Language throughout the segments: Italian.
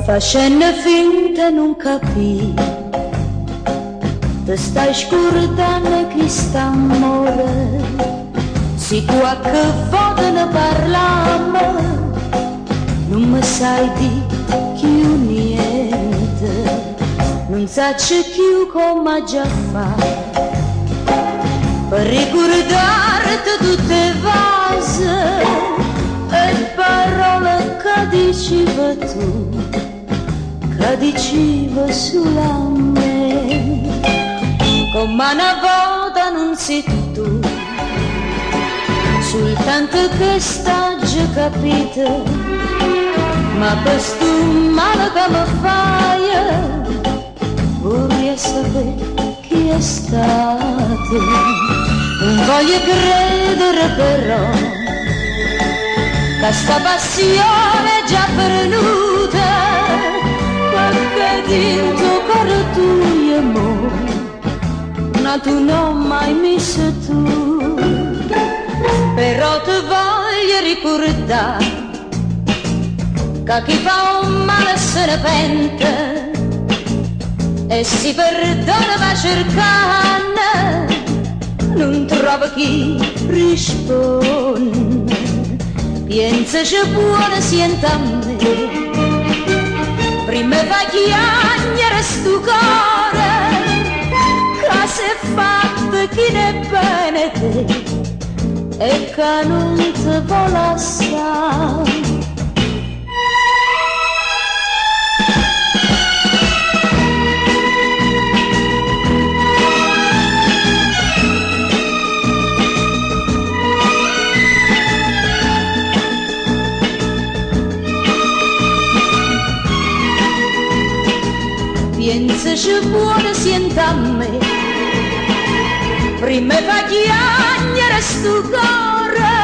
Facendo finta non capì, ti stai scordando chi sta amore. Se qualche volta ne parliamo, non mi sai di più niente, non sai più come già fa, per ricordarti tutte le vase e parole che diceva tu, che diceva sulla me, come una volta non sei tu, soltanto che sta già capito, ma per sto male che mi fai, vorrei sapere chi è stato. Non voglio credere però che sta passione è già perduta, perché dentro cuore tuo amore, ma tu non mai messo tu. Però ti voglio ricordare che chi fa un male se ne pente e si perdona va cercando, non trova chi risponde. Pensa c'è buona sienta a me, prima fa chiagnere sto cuore che si è fatto chi ne bene te e che non ti vuole assai. Pensa c'è buona sienta a me, prima fa chiagnere sto cuore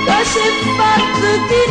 che si è fatto di